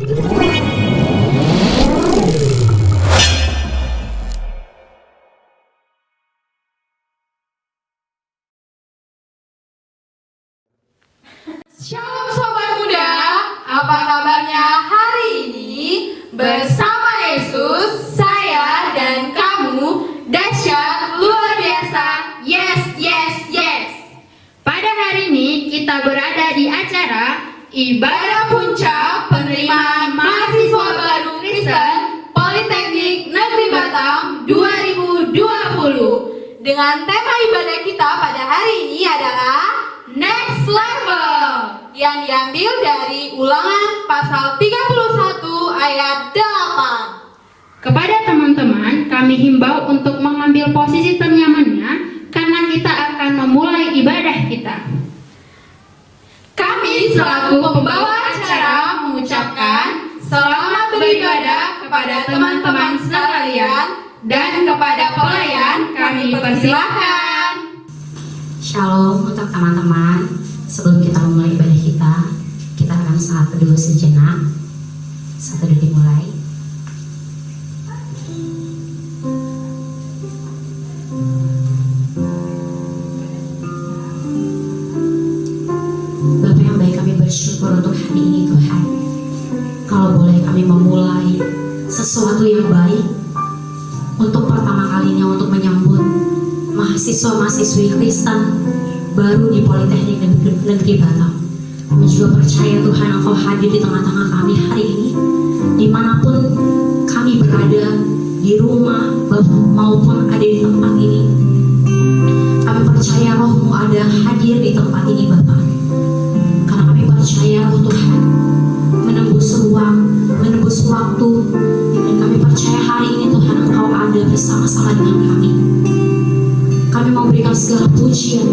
Shalom Sobat Muda, apa kabarnya hari ini? Bersama Yesus, saya dan kamu dahsyat luar biasa. Yes, yes, yes. Pada hari ini kita berada di acara Ibadah Puncak Penerimaan Mahasiswa Baru Kristen Politeknik Negeri Batam 2020. Dengan tema ibadah kita pada hari ini adalah Next Level, yang diambil dari Ulangan pasal 31 ayat 8. Kepada teman-teman, kami himbau untuk mengambil posisi ternyamannya karena kita akan memulai ibadah kita. Kami selaku pembawa acara mengucapkan selamat beribadah kepada teman-teman sekalian, dan kepada pelayan kami persilahkan. Shalom untuk teman-teman. Sebelum kita memulai ibadah kita akan saat teduh sejenak. Saat teduh dimulai. Bapa yang baik, kami bersyukur untuk hari ini Tuhan. Kalau boleh kami memulai sesuatu yang baik untuk pertama kalinya untuk menyambut mahasiswa-mahasiswi Kristen baru di Politeknik Negeri Batam. Kami juga percaya Tuhan Engkau hadir di tengah-tengah kami hari ini, dimanapun kami berada, di rumah maupun ada di tempat ini. Kami percaya Roh-Mu ada hadir di tempat ini Bapa. Karena kami percaya Roh Tuhan menembus ruang, menembus waktu, dan kami percaya hari ini Tuhan Engkau ada bersama-sama dengan kami. Kami mau berikan segala pujian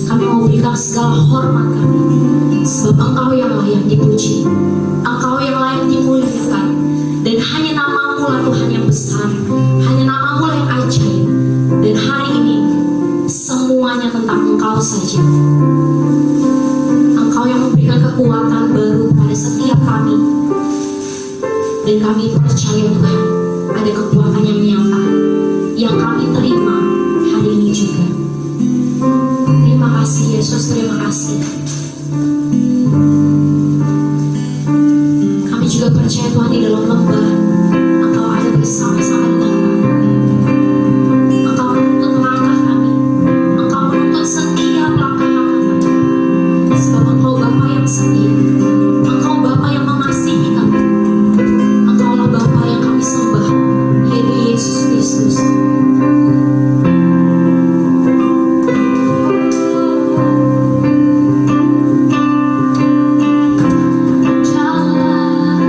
kami mau berikan segala hormat kami, sebab Engkau yang layak dipuji, Engkau yang layak dimuliakan, dan hanya nama-Mu lah Tuhan yang besar, hanya nama-Mu lah yang ajaib. Dan hari ini semuanya tentang Engkau saja. Engkau yang memberikan kekuatan baru pada setiap kami, dan kami percaya Tuhan ada kekuatan yang nyata yang kami terima hari ini juga. Terima kasih Yesus, terima kasih. Kami juga percaya Tuhan di dalam lembah Engkau ada bersama-sama dengan kami. Engkau menuntun langkah kami, Engkau menuntun setiap langkah-langkah kami. Sebab Engkau Bapa yang setia, Engkau Bapa yang mengasihi kami, Engkaulah Bapa yang kami sembah, yaitu Yesus Kristus. Jalan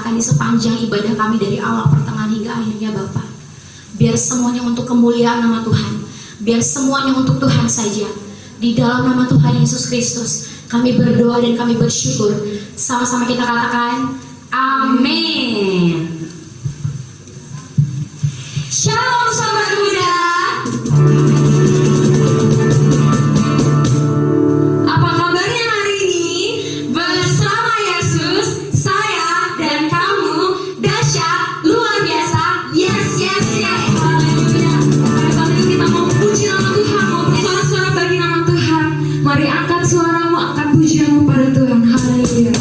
laksanakan di sepanjang ibadah kami dari awal, pertengahan hingga akhirnya Bapak. Biar semuanya untuk kemuliaan nama Tuhan, biar semuanya untuk Tuhan saja. Di dalam nama Tuhan Yesus Kristus kami berdoa dan kami bersyukur. Sama-sama kita katakan amin. Shalom sobat muda. Apa kabarnya hari ini? Bersama Yesus, saya dan kamu dahsyat, luar biasa. Yes, yes, yes. Haleluya. Pada kali ini kita mau puji nama Tuhan, mau bersorak-sorak bagi nama Tuhan. Mari angkat suaramu, angkat pujianmu pada Tuhan. Haleluya.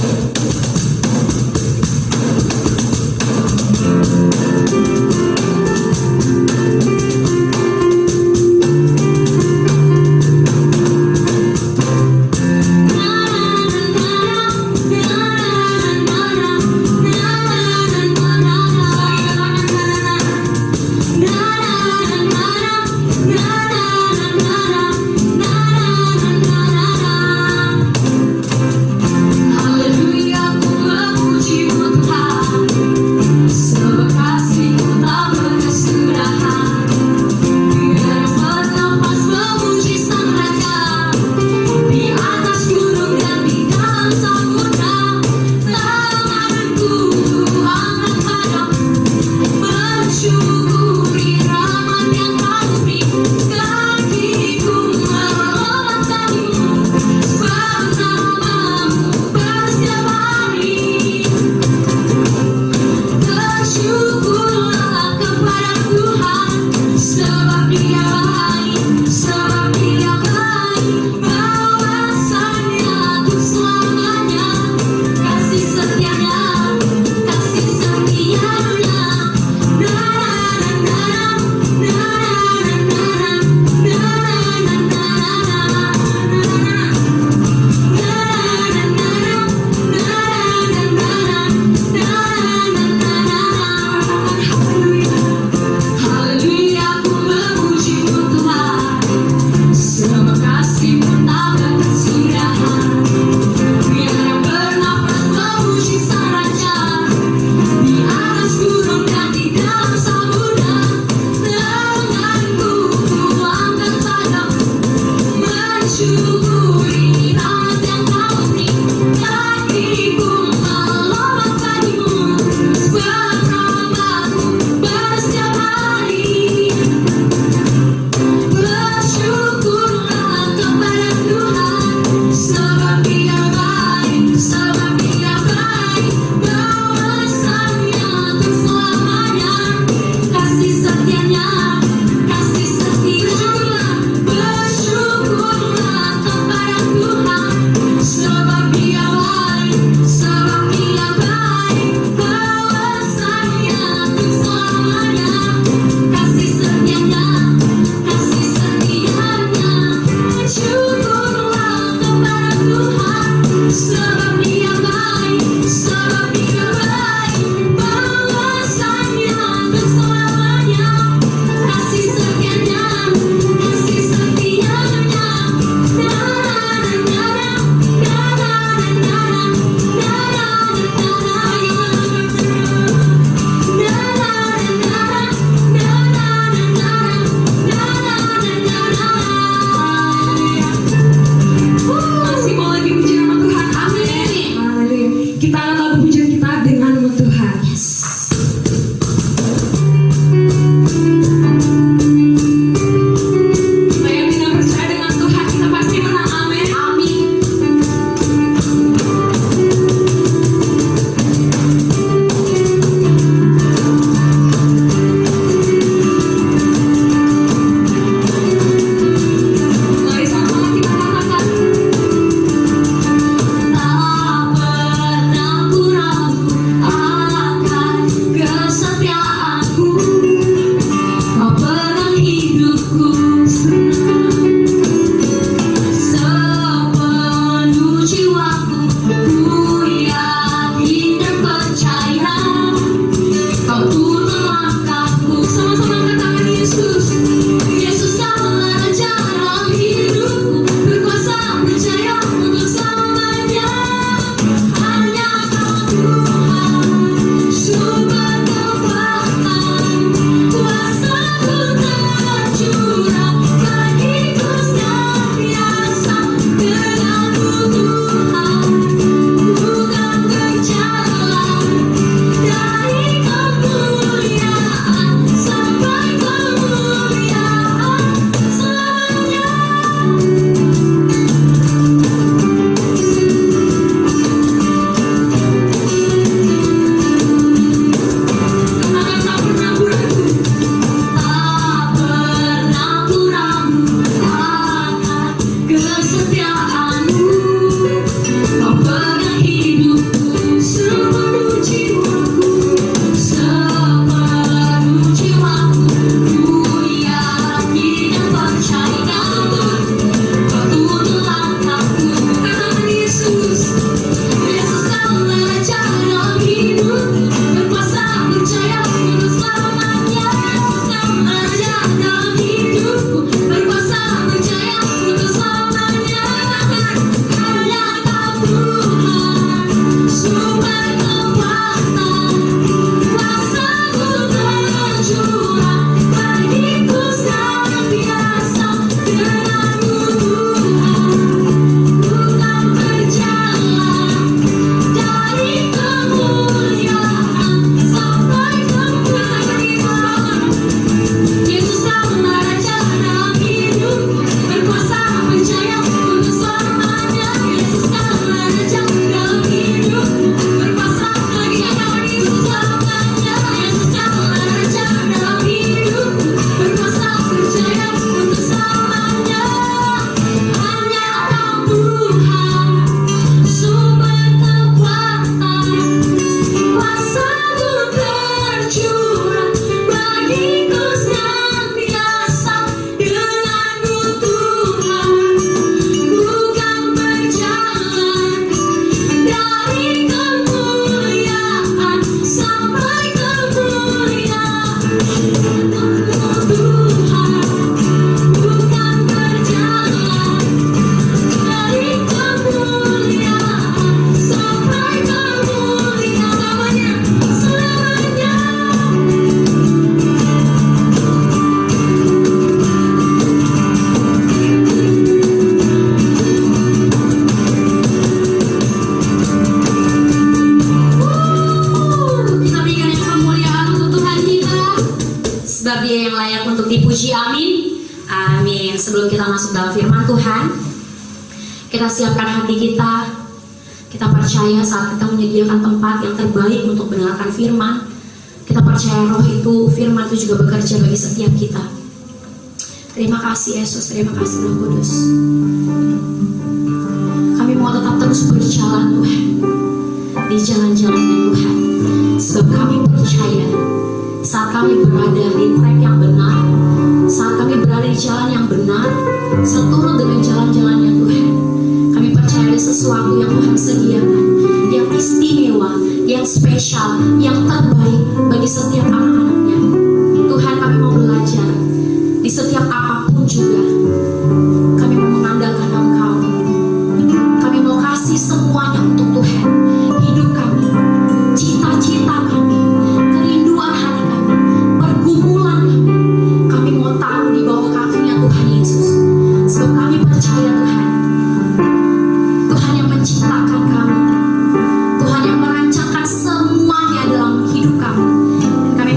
sebab Dia yang layak untuk dipuji. Amin. Amin. Sebelum kita masuk dalam firman Tuhan, kita siapkan hati kita. Kita percaya saat kita menyediakan tempat yang terbaik untuk mendengarkan firman, kita percaya Roh itu, firman itu juga bekerja bagi setiap kita. Terima kasih Yesus, terima kasih Roh Kudus. Kami mau tetap terus berjalan Tuhan, di jalan-jalannya Tuhan. Sebab kami percaya saat kami berada di track yang benar, saat kami berada di jalan yang benar, seturut dengan jalan-jalannya Tuhan, kami percaya ada sesuatu yang Tuhan sediakan, yang istimewa, yang spesial, yang terbaik bagi setiap anak-anaknya. Tuhan, kami mau belajar di setiap apapun juga. Kami mau mengandalkan Engkau. Kami mau kasih semuanya untuk Tuhan. Hidup kami, cita-cita kami, kerinduan hati kami, pergumulan kami, kami mau taruh di bawah kakinya Tuhan Yesus. Sebab kami percaya Tuhan, Tuhan yang menciptakan kami, Tuhan yang merancangkan semuanya dalam hidup kami. Dan kami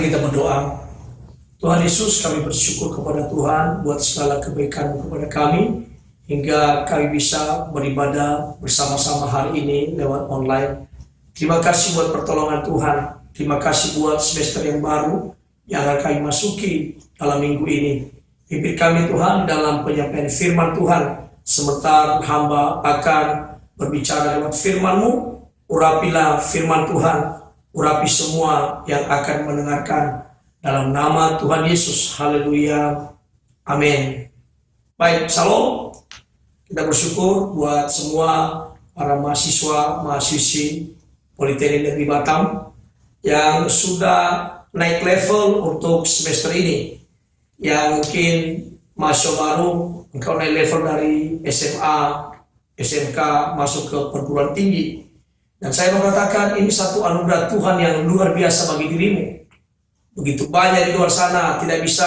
Mari kita berdoa. Tuhan Yesus, kami bersyukur kepada Tuhan buat segala kebaikan kepada kami, hingga kami bisa beribadah bersama-sama hari ini lewat online. Terima kasih buat pertolongan Tuhan. Terima kasih buat semester yang baru yang akan kami masuki dalam minggu ini. Pimpin kami Tuhan dalam penyampaian firman Tuhan. Sebentar hamba akan berbicara lewat firman-Mu. Urapilah firman Tuhan. Urapi semua yang akan mendengarkan. Dalam nama Tuhan Yesus. Haleluya. Amin. Baik, salam. Kita bersyukur buat semua para mahasiswa, mahasiswi Politeknik Negeri Batam yang sudah naik level untuk semester ini. Yang mungkin mahasiswa baru, engkau naik level dari SMA, SMK, masuk ke perguruan tinggi. Dan saya mengatakan ini satu anugerah Tuhan yang luar biasa bagi dirimu. Begitu banyak di luar sana tidak bisa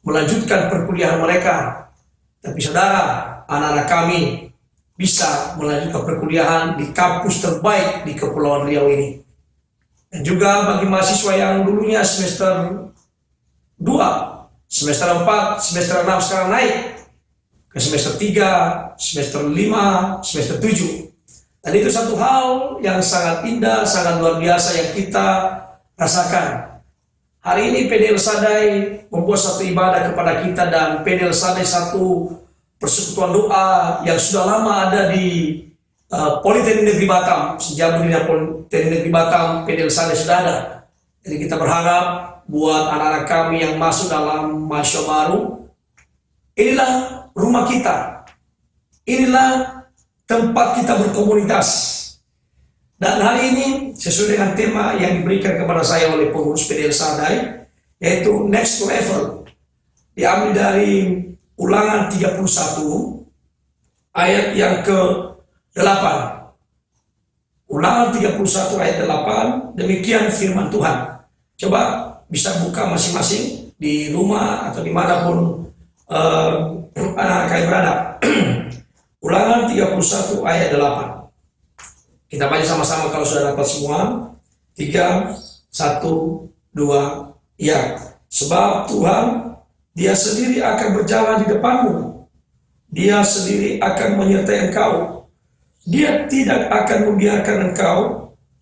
melanjutkan perkuliahan mereka. Tapi saudara, anak-anak kami bisa melanjutkan perkuliahan di kampus terbaik di Kepulauan Riau ini. Dan juga bagi mahasiswa yang dulunya semester 2, semester 4, semester 6 sekarang naik ke semester 3, semester 5, semester 7. Dan itu satu hal yang sangat indah, sangat luar biasa yang kita rasakan. Hari ini PDL Sadai membuat satu ibadah kepada kita, dan PDL Sadai satu persekutuan doa yang sudah lama ada di Politeknik Negeri Batam. Sejak berdirinya Politeknik Negeri Batam, PDL Sadai sudah ada. Jadi kita berharap buat anak-anak kami yang masuk dalam mahasiswa baru, inilah rumah kita. Inilah tempat kita berkomunitas. Dan hari ini sesuai dengan tema yang diberikan kepada saya oleh pengurus PDL Sadai, yaitu next level, diambil dari Ulangan 31 ayat yang ke-8. Ulangan 31 ayat 8, demikian firman Tuhan. Coba bisa buka masing-masing di rumah atau dimanapun anak kalian berada. Ulangan 31 ayat 8. Kita baca sama-sama kalau sudah dapat semua. 3, 1, 2, ya. Sebab Tuhan, Dia sendiri akan berjalan di depanmu. Dia sendiri akan menyertai engkau. Dia tidak akan membiarkan engkau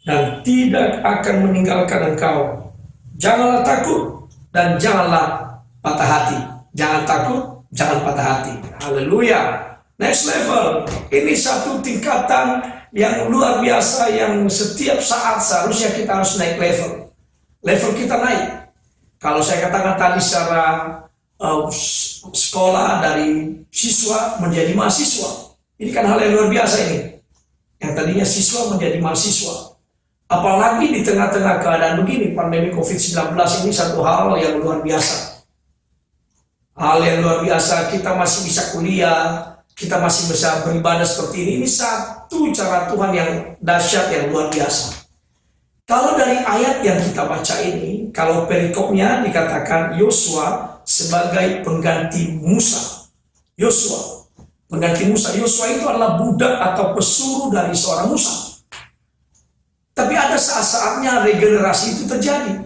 dan tidak akan meninggalkan engkau. Janganlah takut dan janganlah patah hati. Jangan takut, jangan patah hati. Haleluya. Next level. Ini satu tingkatan yang luar biasa yang setiap saat seharusnya kita harus naik level. Level kita naik. Kalau saya katakan tadi secara sekolah dari siswa menjadi mahasiswa. Ini kan hal yang luar biasa ini. Yang tadinya siswa menjadi mahasiswa. Apalagi di tengah-tengah keadaan begini, pandemi COVID-19 ini satu hal yang luar biasa. Hal yang luar biasa, kita masih bisa kuliah, kita masih bisa beribadah seperti ini. Ini satu cara Tuhan yang dahsyat, yang luar biasa. Kalau dari ayat yang kita baca ini, kalau perikopnya dikatakan Yosua sebagai pengganti Musa. Yosua, pengganti Musa. Yosua itu adalah budak atau pesuruh dari seorang Musa. Tapi ada saat-saatnya regenerasi itu terjadi.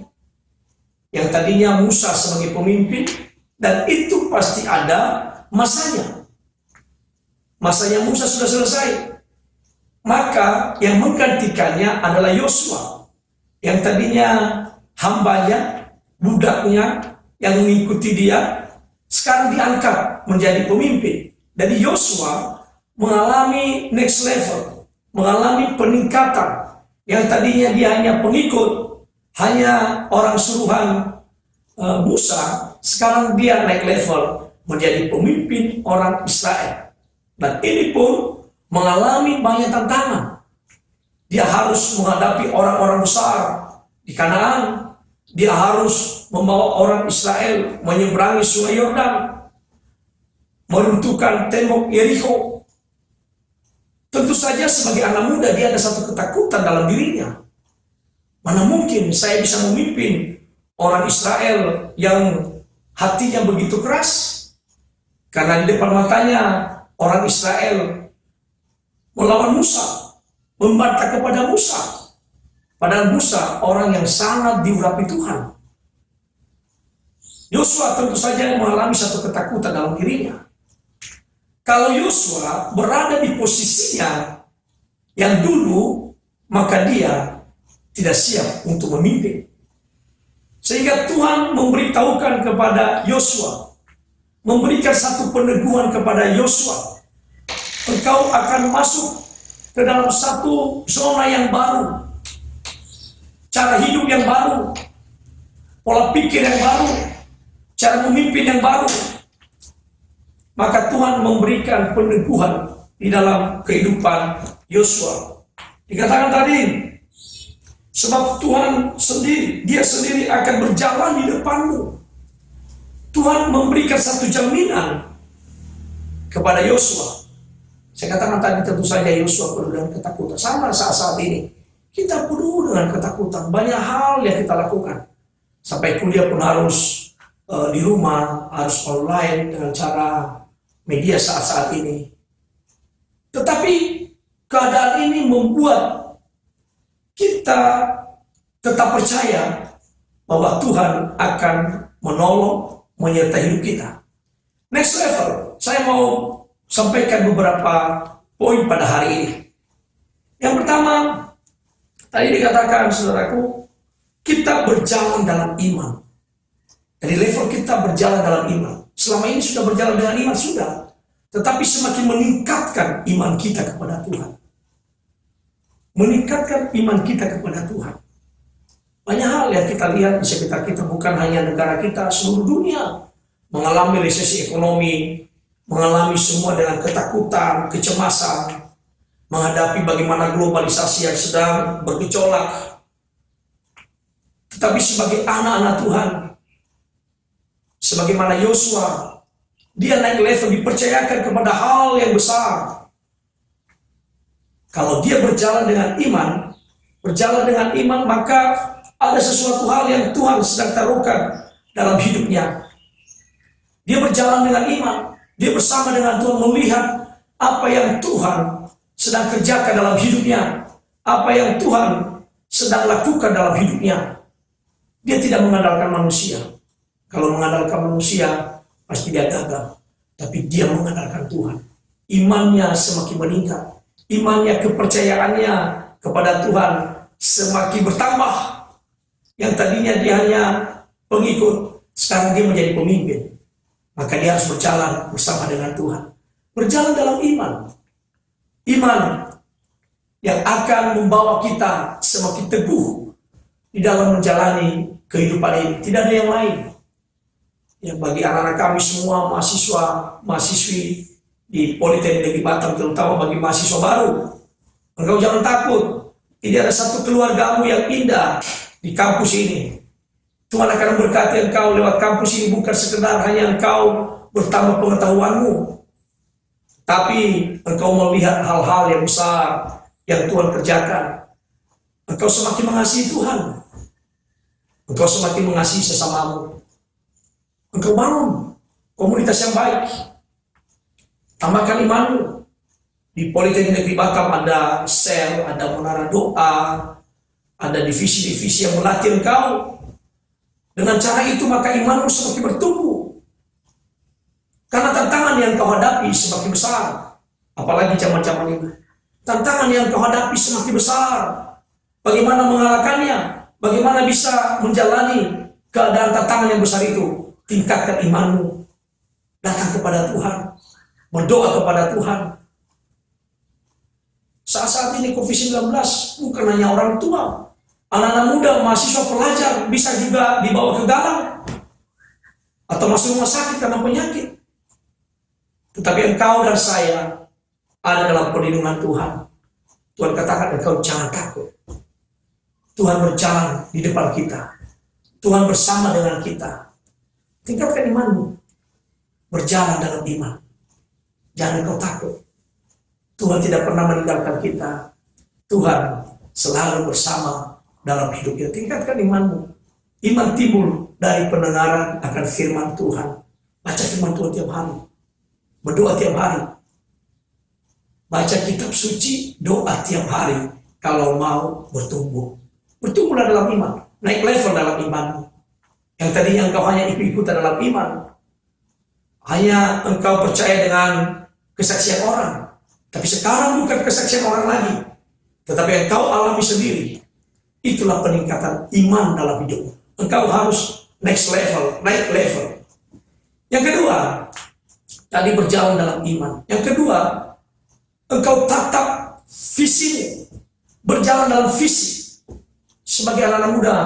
Yang tadinya Musa sebagai pemimpin, dan itu pasti ada masanya. Masanya Musa sudah selesai. Maka yang menggantikannya adalah Yosua. Yang tadinya hambanya, budaknya, yang mengikuti dia, sekarang diangkat menjadi pemimpin. Jadi Yosua mengalami next level, mengalami peningkatan. Yang tadinya dia hanya pengikut, hanya orang suruhan Musa, sekarang dia naik level menjadi pemimpin orang Israel. Dan ini pun mengalami banyak tantangan. Dia harus menghadapi orang-orang besar di Kanaan. Dia harus membawa orang Israel menyeberangi Sungai Yordan, meruntuhkan tembok Yeriko. Tentu saja sebagai anak muda dia ada satu ketakutan dalam dirinya. Mana mungkin saya bisa memimpin orang Israel yang hatinya begitu keras? Karena di depan matanya orang Israel melawan Musa, membantah kepada Musa. Padahal Musa orang yang sangat diurapi Tuhan. Yosua tentu saja mengalami satu ketakutan dalam dirinya. Kalau Yosua berada di posisinya yang dulu, maka dia tidak siap untuk memimpin. Sehingga Tuhan memberitahukan kepada Yosua, memberikan satu peneguhan kepada Yosua, engkau akan masuk ke dalam satu zona yang baru, cara hidup yang baru, pola pikir yang baru, cara memimpin yang baru. Maka Tuhan memberikan peneguhan di dalam kehidupan Yosua. Dikatakan tadi, sebab Tuhan sendiri, dia sendiri akan berjalan di depanmu. Tuhan memberikan satu jaminan kepada Yosua. Saya katakan tadi, tentu saja Yosua penuh dengan ketakutan. Sama saat-saat ini, kita penuh dengan ketakutan. Banyak hal yang kita lakukan. Sampai kuliah pun harus di rumah, harus online dengan cara media saat-saat ini. Tetapi keadaan ini membuat kita tetap percaya bahwa Tuhan akan menolong, menyertai hidup kita. Next level, saya mau sampaikan beberapa poin pada hari ini. Yang pertama, tadi dikatakan saudaraku, kita berjalan dalam iman. Jadi level kita berjalan dalam iman. Selama ini sudah berjalan dengan iman, sudah. Tetapi semakin meningkatkan iman kita kepada Tuhan. Meningkatkan iman kita kepada Tuhan. Banyak hal yang kita lihat di sekitar kita, bukan hanya negara kita, seluruh dunia mengalami resesi ekonomi, mengalami semua dengan ketakutan, kecemasan, menghadapi bagaimana globalisasi yang sedang bergejolak. Tetapi sebagai anak-anak Tuhan, sebagaimana Yosua, dia naik level, dipercayakan kepada hal yang besar. Kalau dia berjalan dengan iman, maka ada sesuatu hal yang Tuhan sedang taruhkan dalam hidupnya. Dia berjalan dengan iman, dia bersama dengan Tuhan, melihat apa yang Tuhan sedang kerjakan dalam hidupnya, apa yang Tuhan sedang lakukan dalam hidupnya. Dia tidak mengandalkan manusia. Kalau mengandalkan manusia, pasti dia gagal. Tapi dia mengandalkan Tuhan. Imannya semakin meningkat. Imannya, kepercayaannya kepada Tuhan semakin bertambah. Yang tadinya dia hanya pengikut, sekarang dia menjadi pemimpin. Maka dia harus berjalan bersama dengan Tuhan. Berjalan dalam iman. Iman yang akan membawa kita semakin teguh di dalam menjalani kehidupan ini. Tidak ada yang lain. Ya, bagi anak-anak kami semua, mahasiswi di Politeknik Negeri Batam, terutama bagi mahasiswa baru, engkau jangan takut. Tidak ada satu keluargamu yang indah di kampus ini. Tuhan akan memberkati engkau lewat kampus ini, bukan sekedar hanya engkau bertambah pengetahuanmu, tapi engkau melihat hal-hal yang besar yang Tuhan kerjakan. Engkau semakin mengasihi Tuhan. Engkau semakin mengasihi sesamamu. Engkau bangun komunitas yang baik. Tambahkan imanmu. Di Politeknik Negeri Batam ada sel, ada menara doa, ada divisi-divisi yang melatih engkau. Dengan cara itu maka imanmu semakin bertumbuh. Karena tantangan yang kau hadapi semakin besar. Apalagi zaman-zaman ini. Tantangan yang kau hadapi semakin besar. Bagaimana mengalahkannya? Bagaimana bisa menjalani keadaan tantangan yang besar itu? Tingkatkan imanmu. Datang kepada Tuhan. Berdoa kepada Tuhan. Saat-saat ini COVID-19 bukan hanya orang tua. Anak-anak muda, mahasiswa, pelajar bisa juga dibawa ke dalam. Atau masuk rumah sakit karena penyakit. Tetapi engkau dan saya ada dalam perlindungan Tuhan. Tuhan katakan engkau jangan takut. Tuhan berjalan di depan kita. Tuhan bersama dengan kita. Tingkatkan imanmu. Berjalan dalam iman. Jangan engkau takut. Tuhan tidak pernah meninggalkan kita. Tuhan selalu bersama dalam hidup kita. Tingkatkan imanmu. Iman timbul dari pendengaran akan firman Tuhan. Baca firman Tuhan tiap hari. Berdoa tiap hari. Baca kitab suci, doa tiap hari. Kalau mau bertumbuh. Bertumbuhlah dalam iman. Naik level dalam imanmu. Yang tadinya engkau hanya ikut-ikutan dalam iman, hanya engkau percaya dengan kesaksian orang, tapi sekarang bukan kesaksian orang lagi, tetapi engkau alami sendiri. Itulah peningkatan iman dalam hidupmu. Engkau harus next level, naik level. Yang kedua, tadi berjalan dalam iman. Yang kedua, engkau tatap visimu, berjalan dalam visi. Sebagai anak-anak muda,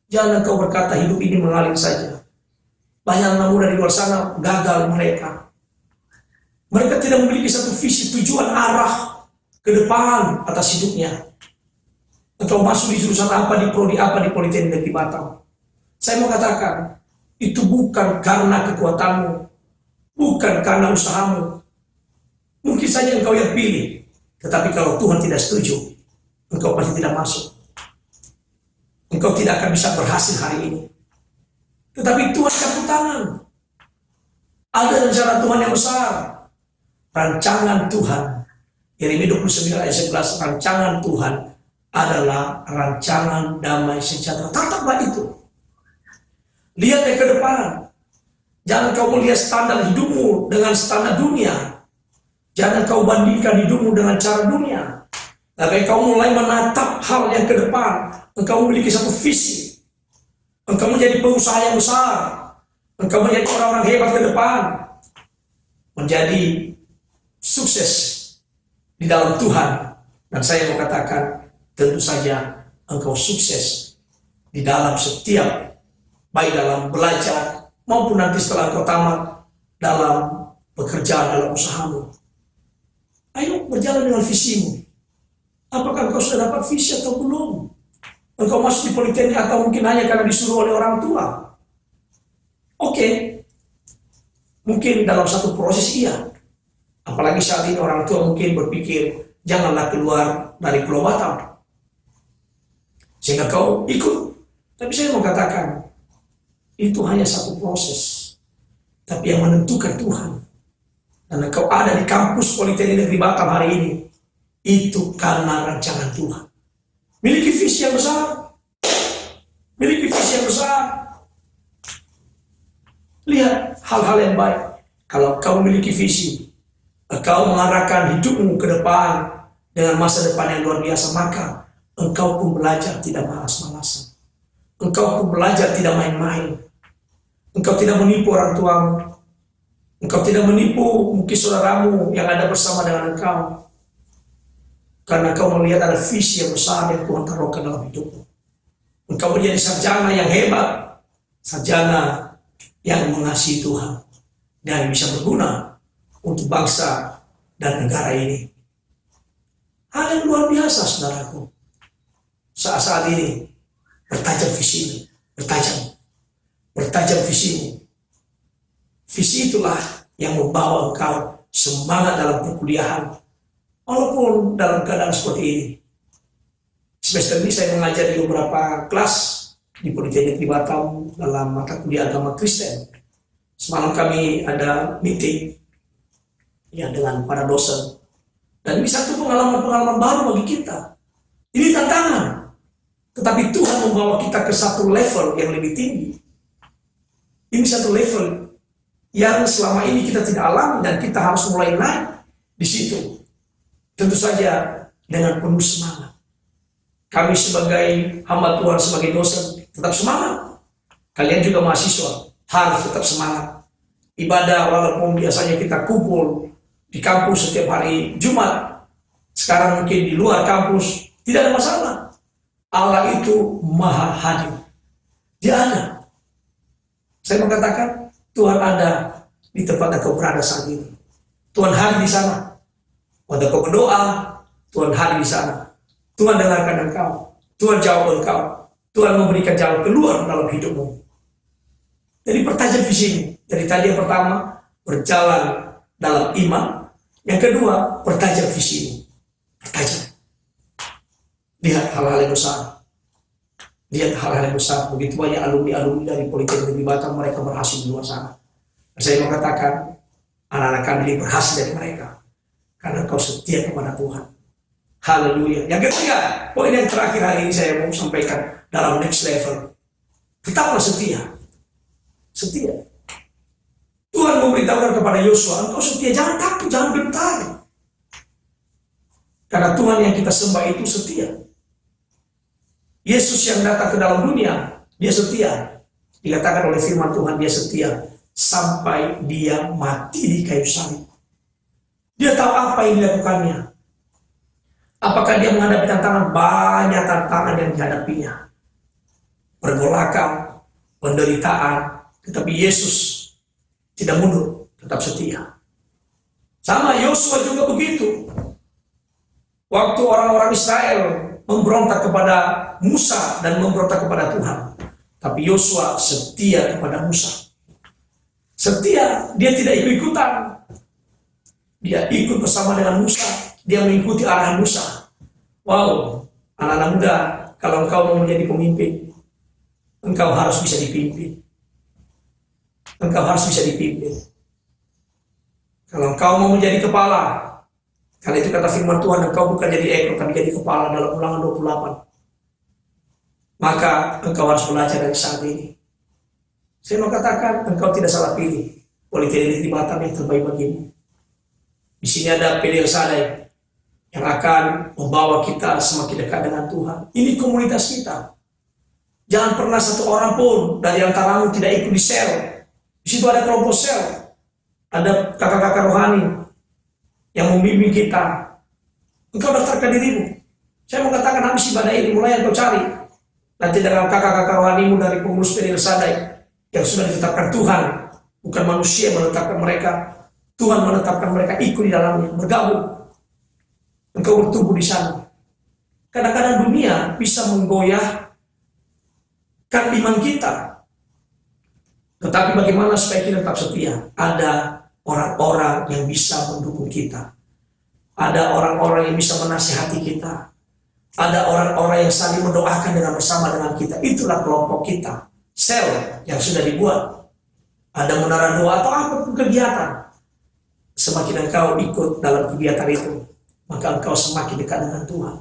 jangan engkau berkata hidup ini mengalir saja. Banyak anak muda di luar sana gagal mereka. Mereka tidak memiliki satu visi, tujuan, arah ke depan atas hidupnya. Engkau masuk di jurusan apa, di prodi apa, di Politeknik Negeri Batam. Saya mau katakan, itu bukan karena kekuatanmu, bukan karena usahamu. Mungkin saja engkau yang pilih, tetapi kalau Tuhan tidak setuju, engkau pasti tidak masuk. Engkau tidak akan bisa berhasil hari ini. Tetapi Tuhan campur tangan. Ada rencana Tuhan yang besar. Rancangan Tuhan. Yeremia 29 ayat 11, rancangan Tuhan adalah rancangan damai sejahtera. Tataplah itu. Lihat ke depan. Jangan kau melihat standar hidupmu dengan standar dunia. Jangan kau bandingkan hidupmu dengan cara dunia. Tapi kau mulai menatap hal yang ke depan. Engkau memiliki satu visi. Engkau menjadi pengusaha yang besar. Engkau menjadi orang-orang hebat ke depan. Menjadi sukses di dalam Tuhan. Dan saya mau katakan, tentu saja engkau sukses di dalam setiap, baik dalam belajar maupun nanti setelah engkau tamat dalam pekerjaan, dalam usahamu. Ayo berjalan dengan visimu. Apakah engkau sudah dapat visi atau belum? Engkau masuk di politeknik atau mungkin hanya karena disuruh oleh orang tua? Oke. Mungkin dalam satu proses iya. Apalagi saat ini orang tua mungkin berpikir, janganlah keluar dari Pulau Batam. Sehingga kau ikut. Tapi saya mau katakan, itu hanya satu proses. Tapi yang menentukan Tuhan. Dan engkau ada di kampus Politeknik Negeri Batam hari ini, itu karena rancangan Tuhan. Miliki visi yang besar. Miliki visi yang besar. Lihat hal-hal yang baik. Kalau kau memiliki visi, engkau mengarahkan hidupmu ke depan dengan masa depan yang luar biasa, maka engkau pun belajar tidak malas-malasan. Engkau pun belajar tidak main-main. Engkau tidak menipu orang tuamu. Engkau tidak menipu mungkin saudaramu yang ada bersama dengan engkau. Karena engkau melihat ada visi yang besar yang Tuhan taruhkan dalam hidupmu. Engkau menjadi sarjana yang hebat. Sarjana yang mengasihi Tuhan. Dan bisa berguna untuk bangsa dan negara ini. Hal yang luar biasa, saudaraku. Saat-saat ini, bertajam visimu. Bertajam visimu. Visi itulah yang membawa engkau semangat dalam perkuliahan. Walaupun dalam keadaan seperti ini. Semester ini saya mengajar di beberapa kelas di Politeknik Negeri Batam dalam mata kuliah agama Kristen. Semalam kami ada meeting ya dengan para dosen. Dan ini satu pengalaman-pengalaman baru bagi kita. Ini tantangan. Tetapi Tuhan membawa kita ke satu level yang lebih tinggi. Ini satu level yang selama ini kita tidak alami dan kita harus mulai naik di situ. Tentu saja dengan penuh semangat. Kami sebagai hamba Tuhan, sebagai dosen, tetap semangat. Kalian juga mahasiswa, harus tetap semangat. Ibadah walaupun biasanya kita kumpul di kampus setiap hari Jumat, sekarang mungkin di luar kampus, tidak ada masalah. Allah itu maha hadir. Dia ada. Saya mengatakan, Tuhan ada di tempat engkau berada saat ini. Tuhan hadir di sana. Waktu kau berdoa, Tuhan hadir di sana. Tuhan dengarkan engkau. Tuhan jawab engkau. Tuhan memberikan jalan keluar dalam hidupmu. Jadi pertajam visimu. Jadi tadi yang pertama, berjalan dalam iman. Yang kedua, pertajam visimu. Pertajam. Lihat hal-hal yang besar. Lihat hal-hal yang besar. Begitu banyak alumni-alumni dari Politeknik Negeri Batam, mereka berhasil di luar sana. Dan saya mengatakan, anak-anak kami berhasil dari mereka. Karena kau setia kepada Tuhan. Haleluya. Yang ketiga, poin yang terakhir hari ini saya mau sampaikan dalam next level. Tetaplah setia. Setia. Tuhan memberitahukan kepada Yosua, engkau setia, jangan takut, jangan gentar. Karena Tuhan yang kita sembah itu setia. Yesus yang datang ke dalam dunia, dia setia. Dikatakan oleh firman Tuhan, dia setia sampai dia mati di kayu salib. Dia tahu apa yang dilakukannya. Apakah dia menghadapi tantangan? Banyak tantangan yang dihadapinya. Pergolakan, penderitaan. Tetapi Yesus tidak mundur, tetap setia. Sama Yosua juga begitu. Waktu orang-orang Israel memberontak kepada Musa dan memberontak kepada Tuhan. Tapi Yosua setia kepada Musa. Setia, dia tidak ikut-ikutan. Dia ikut bersama dengan Musa. Dia mengikuti arahan Musa. Wow, anak-anak muda, kalau engkau mau menjadi pemimpin, engkau harus bisa dipimpin. Engkau harus bisa dipimpin. Kalau engkau mau menjadi kepala, karena itu kata firman Tuhan, engkau bukan jadi ekor, tapi jadi kepala dalam Ulangan 28. Maka engkau harus belajar dari saat ini. Saya mau katakan, engkau tidak salah pilih Politeknik Negeri Batam yang terbaik bagimu. Di sini ada PDL Sadai yang akan membawa kita semakin dekat dengan Tuhan. Ini komunitas kita. Jangan pernah satu orang pun dari antaramu tidak ikut di sel. Di situ ada kelompok sel. Ada kakak-kakak rohani yang membimbing kita. Engkau daftarkan dirimu. Saya mau katakan habis ibadah ini, mulai engkau cari. Nanti dengan kakak-kakak rohanimu dari pengurus PDL Sadai yang sudah ditetapkan Tuhan, bukan manusia menetapkan mereka. Tuhan menetapkan mereka ikut di dalamnya, bergabung. Engkau bertumbuh di sana. Kadang-kadang dunia bisa menggoyahkan iman kita. Tetapi bagaimana supaya kita tetap setia? Ada orang-orang yang bisa mendukung kita. Ada orang-orang yang bisa menasihati kita. Ada orang-orang yang saling mendoakan dengan bersama dengan kita. Itulah kelompok kita. Sel yang sudah dibuat. Ada menara doa atau apapun kegiatan. Semakin engkau ikut dalam kegiatan itu, maka engkau semakin dekat dengan Tuhan.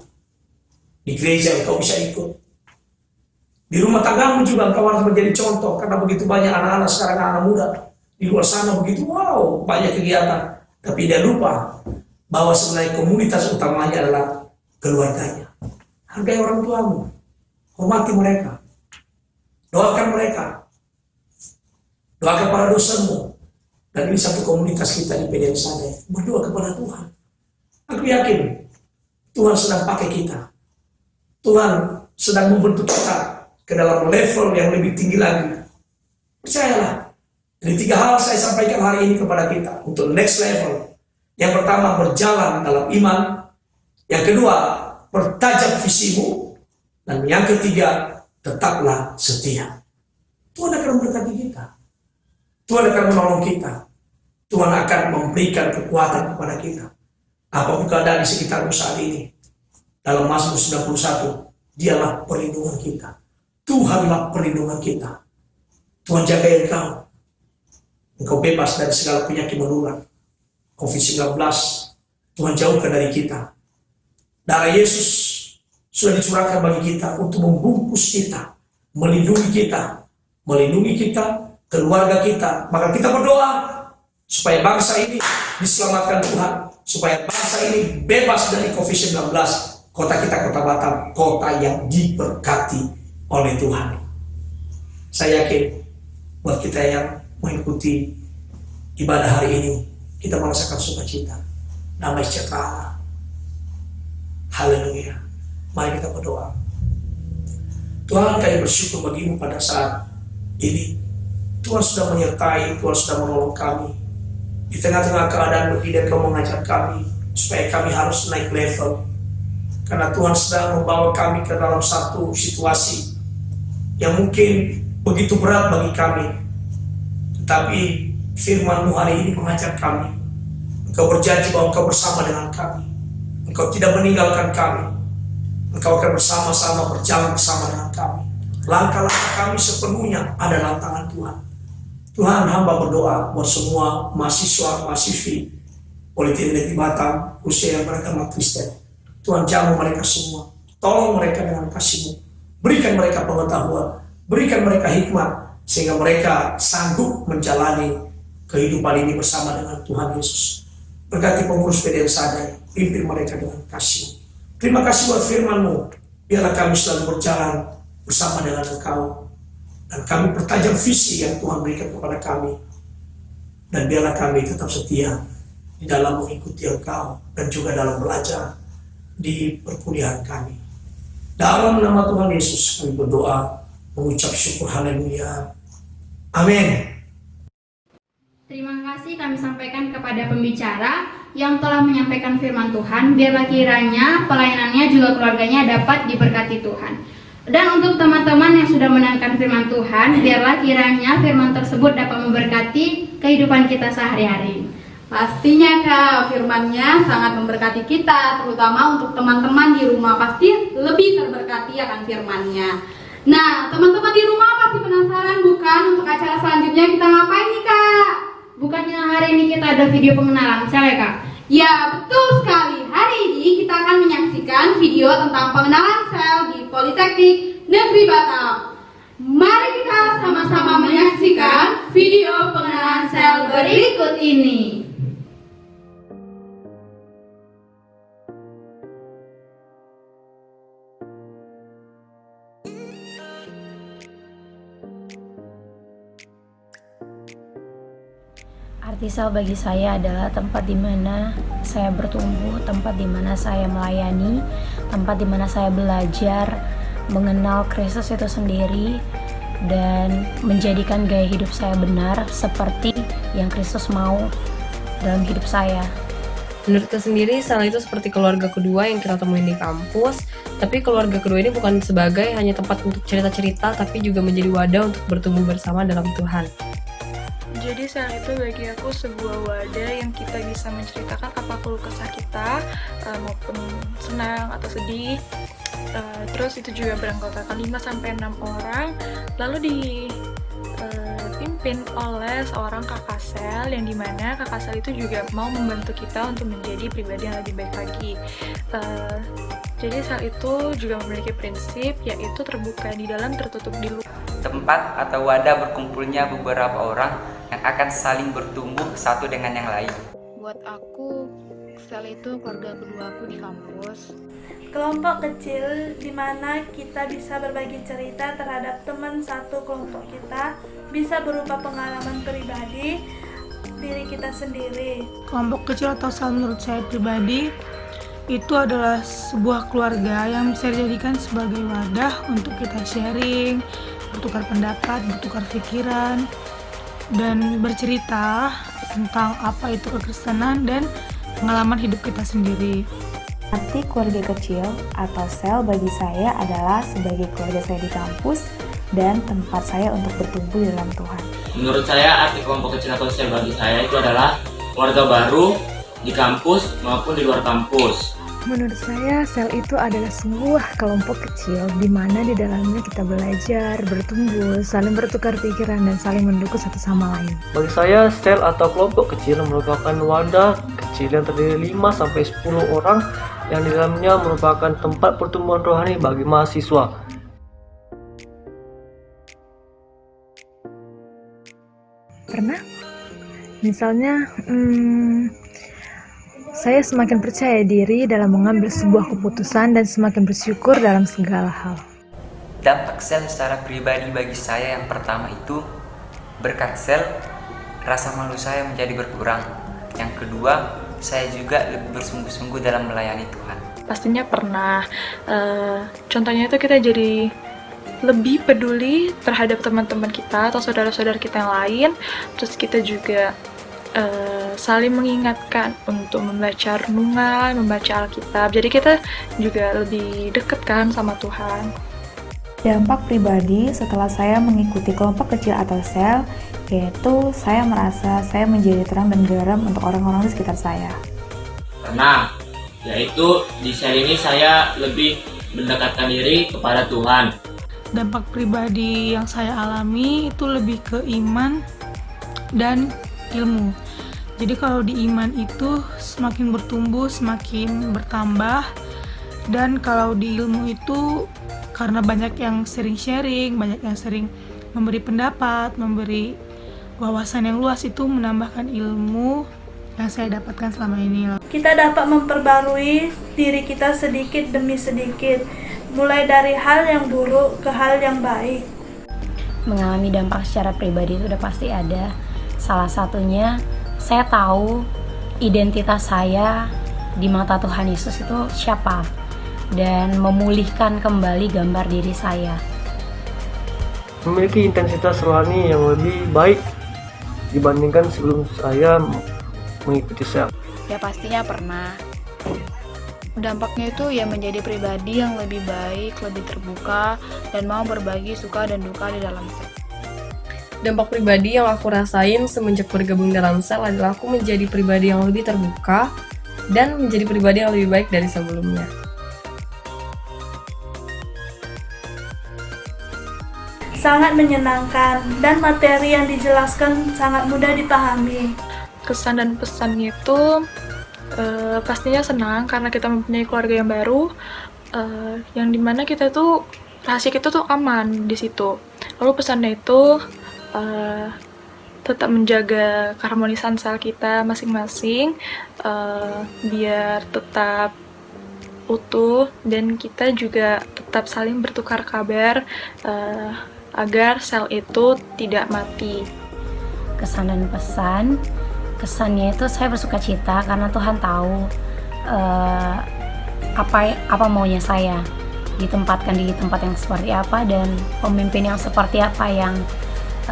Di gereja engkau bisa ikut. Di rumah tanggamu juga engkau harus menjadi contoh. Karena begitu banyak anak-anak sekarang, anak muda di luar sana begitu, wow, banyak kegiatan. Tapi dia lupa bahwa sebenarnya komunitas utamanya adalah keluarganya. Hargai orang tuamu. Hormati mereka. Doakan mereka. Doakan para dosenmu. Dan ini satu komunitas kita di PDL Sadai. Berdoa kepada Tuhan. Aku yakin Tuhan sedang pakai kita. Tuhan sedang membentuk kita ke dalam level yang lebih tinggi lagi. Percayalah. Jadi 3 hal saya sampaikan hari ini kepada kita untuk next level. Yang pertama, berjalan dalam iman. Yang kedua, pertajam visimu. Dan yang ketiga, tetaplah setia. Tuhan akan memberkati kita. Tuhan akan menolong kita. Tuhan akan memberikan kekuatan kepada kita. Apapun keadaan di sekitarmu saat ini. Dalam Mazmur 91, dialah perlindungan kita. Tuhanlah perlindungan kita. Tuhan jaga engkau. Engkau bebas dari segala penyakit menular. COVID-19, Tuhan jauhkan dari kita. Darah Yesus sudah dicurahkan bagi kita untuk membungkus kita, melindungi kita, keluarga kita. Maka kita berdoa supaya bangsa ini diselamatkan Tuhan, supaya bangsa ini bebas dari COVID-19. Kota kita, kota Batam, kota yang diberkati oleh Tuhan. Saya yakin buat kita yang mengikuti ibadah hari ini, kita merasakan sukacita, damai sejahtera. Haleluya. Mari kita berdoa. Tuhan, kami bersyukur bagimu pada saat ini. Tuhan sudah menyertai, Tuhan sudah menolong kami. Di tengah-tengah keadaan begini, Kau mengajar kami supaya kami harus naik level. Karena Tuhan sedang membawa kami ke dalam satu situasi yang mungkin begitu berat bagi kami. Tetapi firman-Mu hari ini mengajar kami. Engkau berjanji bahwa Engkau bersama dengan kami. Engkau tidak meninggalkan kami. Engkau akan bersama-sama berjalan bersama dengan kami. Langkah-langkah kami sepenuhnya ada dalam tangan Tuhan. Tuhan, hamba berdoa buat semua mahasiswa-mahasiswi Politeknik Negeri Batam, khususnya yang beragama Kristen. Tuhan, jamah mereka semua. Tolong mereka dengan kasih-Mu. Berikan mereka pengetahuan. Berikan mereka hikmat. sehingga mereka sanggup menjalani kehidupan ini bersama dengan Tuhan Yesus. Berkati pengurus PDN Sadai, pimpin mereka dengan kasih. Terima kasih buat firman-Mu. Biarlah kami selalu berjalan bersama dengan Engkau. Dan kami pertajam visi yang Tuhan berikan kepada kami. Dan biarlah kami tetap setia di dalam mengikuti Engkau dan juga dalam belajar di perkuliahan kami. Dalam nama Tuhan Yesus kami berdoa, mengucap syukur, haleluya. Amin. Terima kasih kami sampaikan kepada pembicara yang telah menyampaikan firman Tuhan. Biarlah kiranya pelayanannya juga keluarganya dapat diberkati Tuhan. Dan untuk teman-teman yang sudah mendengarkan firman Tuhan, biarlah kiranya firman tersebut dapat memberkati kehidupan kita sehari-hari. Pastinya Kak, firman-Nya sangat memberkati kita, terutama untuk teman-teman di rumah pasti lebih terberkati akan firman-Nya. Nah, teman-teman di rumah pasti penasaran bukan untuk acara selanjutnya kita ngapain nih Kak? Bukannya hari ini kita ada video pengenalan sel ya Kak? Ya, betul sekali. Hari ini kita akan menyaksikan video tentang pengenalan sel di Politeknik Negeri Batam. Mari kita sama-sama menyaksikan video pengenalan sel berikut ini. Arti sel bagi saya adalah tempat di mana saya bertumbuh, tempat di mana saya melayani, tempat di mana saya belajar mengenal Kristus itu sendiri dan menjadikan gaya hidup saya benar seperti yang Kristus mau dalam hidup saya. Menurutku sendiri, sel itu seperti keluarga kedua yang kita temuin di kampus. Tapi keluarga kedua ini bukan sebagai hanya tempat untuk cerita-cerita, tapi juga menjadi wadah untuk bertumbuh bersama dalam Tuhan. Jadi sel itu bagi aku sebuah wadah yang kita bisa menceritakan apa keluh kesah kita, maupun senang atau sedih. Terus itu juga beranggotakan 5-6 orang, lalu dipimpin oleh seorang kakak sel, yang dimana kakak sel itu juga mau membantu kita untuk menjadi pribadi yang lebih baik lagi. Jadi sel itu juga memiliki prinsip, yaitu terbuka di dalam, tertutup di luar. Tempat atau wadah berkumpulnya beberapa orang yang akan saling bertumbuh satu dengan yang lain. Buat aku, sel itu keluarga kedua aku di kampus. Kelompok kecil di mana kita bisa berbagi cerita terhadap teman satu kelompok kita, bisa berupa pengalaman pribadi diri kita sendiri. Kelompok kecil atau sel menurut saya pribadi itu adalah sebuah keluarga yang bisa dijadikan sebagai wadah untuk kita sharing, bertukar pendapat, bertukar pikiran, dan bercerita tentang apa itu kekristenan dan pengalaman hidup kita sendiri. Arti keluarga kecil atau sel bagi saya adalah sebagai keluarga saya di kampus dan tempat saya untuk bertumbuh dalam Tuhan. Menurut saya, arti kelompok kecil atau sel bagi saya itu adalah keluarga baru di kampus maupun di luar kampus. Menurut saya, sel itu adalah sebuah kelompok kecil di mana di dalamnya kita belajar, bertumbuh, saling bertukar pikiran, dan saling mendukung satu sama lain. Bagi saya, sel atau kelompok kecil merupakan wadah kecil yang terdiri 5-10 orang yang di dalamnya merupakan tempat pertumbuhan rohani bagi mahasiswa. Pernah? Misalnya, saya semakin percaya diri dalam mengambil sebuah keputusan dan semakin bersyukur dalam segala hal. Dampak sel secara pribadi bagi saya yang pertama itu, berkat sel, rasa malu saya menjadi berkurang. Yang kedua, saya juga lebih bersungguh-sungguh dalam melayani Tuhan. Pastinya pernah. Contohnya itu kita jadi lebih peduli terhadap teman-teman kita atau saudara-saudara kita yang lain. Terus kita juga saling mengingatkan untuk membaca renungan, membaca Alkitab. Jadi kita juga lebih dekat kan sama Tuhan. Dampak pribadi setelah saya mengikuti kelompok kecil atau sel, yaitu saya merasa saya menjadi terang dan garam untuk orang-orang di sekitar saya. Karena, yaitu di sel ini saya lebih mendekatkan diri kepada Tuhan. Dampak pribadi yang saya alami itu lebih ke iman dan ilmu. Jadi kalau di iman itu semakin bertumbuh, semakin bertambah, dan kalau di ilmu itu karena banyak yang sering sharing, banyak yang sering memberi pendapat, memberi wawasan yang luas, itu menambahkan ilmu yang saya dapatkan selama ini. Kita dapat memperbarui diri kita sedikit demi sedikit, mulai dari hal yang buruk ke hal yang baik. Mengalami dampak secara pribadi itu udah pasti ada. Salah satunya, saya tahu identitas saya di mata Tuhan Yesus itu siapa, dan memulihkan kembali gambar diri saya. Memiliki intensitas rohani yang lebih baik dibandingkan sebelum saya mengikuti sel. Ya pastinya pernah. Dampaknya itu ya menjadi pribadi yang lebih baik, lebih terbuka, dan mau berbagi suka dan duka di dalam sel. Dampak pribadi yang aku rasain semenjak bergabung dalam sel adalah aku menjadi pribadi yang lebih terbuka dan menjadi pribadi yang lebih baik dari sebelumnya. Sangat menyenangkan dan materi yang dijelaskan sangat mudah dipahami. Kesan dan pesannya itu pastinya senang karena kita mempunyai keluarga yang baru, yang dimana kita tuh rahasia kita tuh aman di situ. Lalu pesannya itu tetap menjaga keharmonisan sel kita masing-masing, biar tetap utuh, dan kita juga tetap saling bertukar kabar agar sel itu tidak mati. Kesan dan pesan, kesannya itu saya bersuka cita karena Tuhan tahu apa maunya saya, ditempatkan di tempat yang seperti apa dan pemimpin yang seperti apa yang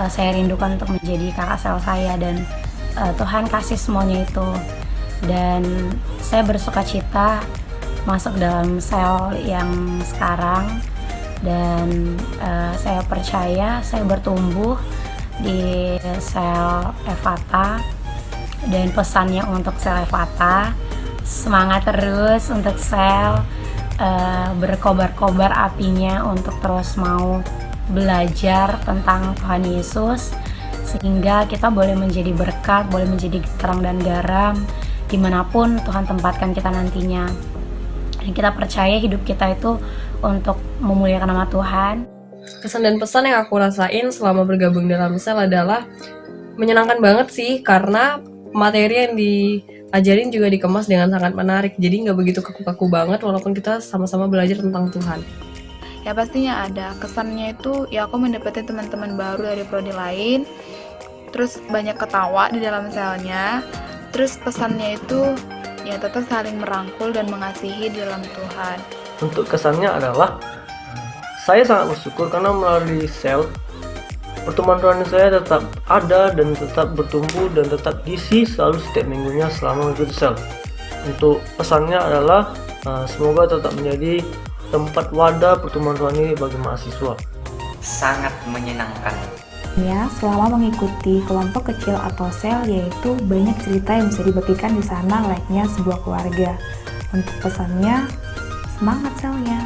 saya rindukan untuk menjadi kakak sel saya, dan Tuhan kasih semuanya itu, dan saya bersuka cita masuk dalam sel yang sekarang, dan saya percaya saya bertumbuh di sel Efata. Dan pesannya untuk sel Efata, semangat terus untuk sel, berkobar-kobar apinya untuk terus mau belajar tentang Tuhan Yesus, sehingga kita boleh menjadi berkat, boleh menjadi terang dan garam dimanapun Tuhan tempatkan kita nantinya. Dan kita percaya hidup kita itu untuk memuliakan nama Tuhan. Kesan dan pesan yang aku rasain selama bergabung dalam sel adalah menyenangkan banget sih, karena materi yang diajarin juga dikemas dengan sangat menarik, jadi nggak begitu kaku-kaku banget walaupun kita sama-sama belajar tentang Tuhan. Ya pastinya ada. Kesannya itu ya aku mendapatkan teman-teman baru dari prodi lain, terus banyak ketawa di dalam selnya, terus pesannya itu ya tetap saling merangkul dan mengasihi di dalam Tuhan. Untuk kesannya adalah saya sangat bersyukur karena melalui sel pertemuan rohani saya tetap ada dan tetap bertumbuh dan tetap diisi selalu setiap minggunya selama mengikuti sel. Untuk pesannya adalah semoga tetap menjadi tempat wadah pertemuan rohani bagi mahasiswa. Sangat menyenangkan. Ya, selama mengikuti kelompok kecil atau sel, yaitu banyak cerita yang bisa dibagikan di sana layaknya sebuah keluarga. Untuk pesannya, semangat selnya.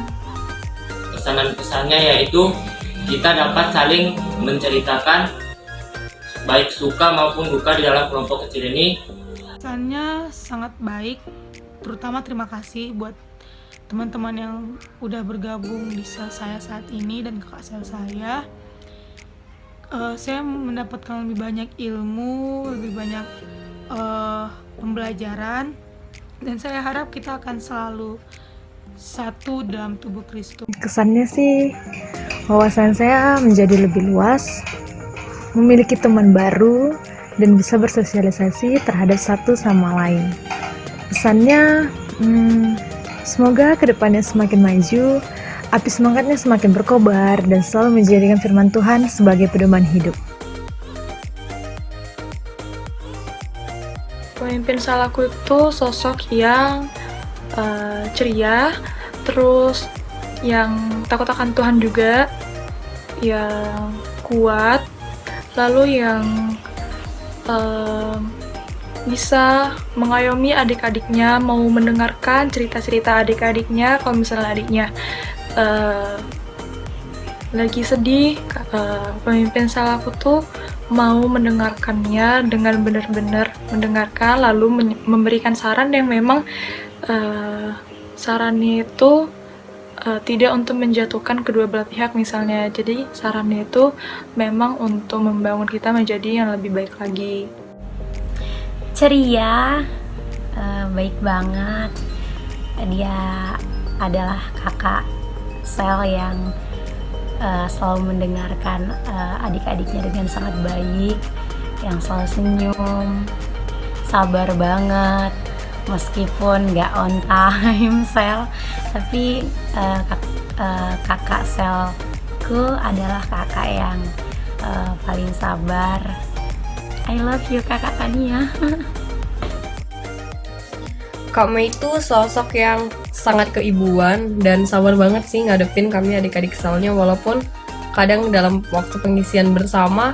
Pesan dan pesannya yaitu kita dapat saling menceritakan baik suka maupun duka di dalam kelompok kecil ini. Pesannya sangat baik, terutama terima kasih buat teman-teman yang udah bergabung di sel saya saat ini dan kakak sel saya. Saya mendapatkan lebih banyak ilmu, lebih banyak pembelajaran, dan saya harap kita akan selalu satu dalam tubuh Kristus. Kesannya sih, wawasan saya menjadi lebih luas, memiliki teman baru, dan bisa bersosialisasi terhadap satu sama lain. Pesannya, semoga kedepannya semakin maju, api semangatnya semakin berkobar, dan selalu menjadikan firman Tuhan sebagai pedoman hidup. Pemimpin salahku itu sosok yang ceria, terus yang takut akan Tuhan juga, yang kuat, lalu yang bisa mengayomi adik-adiknya, mau mendengarkan cerita-cerita adik-adiknya. Kalau misalnya adiknya lagi sedih, pemimpin salahku tuh mau mendengarkannya dengan benar-benar mendengarkan, lalu memberikan saran yang memang sarannya itu tidak untuk menjatuhkan kedua belah pihak misalnya. Jadi sarannya itu memang untuk membangun kita menjadi yang lebih baik lagi. Ceria, baik banget. Dia adalah kakak Sel yang selalu mendengarkan adik-adiknya dengan sangat baik, yang selalu senyum, sabar banget, meskipun nggak on time Sel, tapi kakak Selku adalah kakak yang paling sabar. I love you kakak Tania. Kak Mei itu sosok yang sangat keibuan dan sabar banget sih ngadepin kami adik-adik Selnya, walaupun kadang dalam waktu pengisian bersama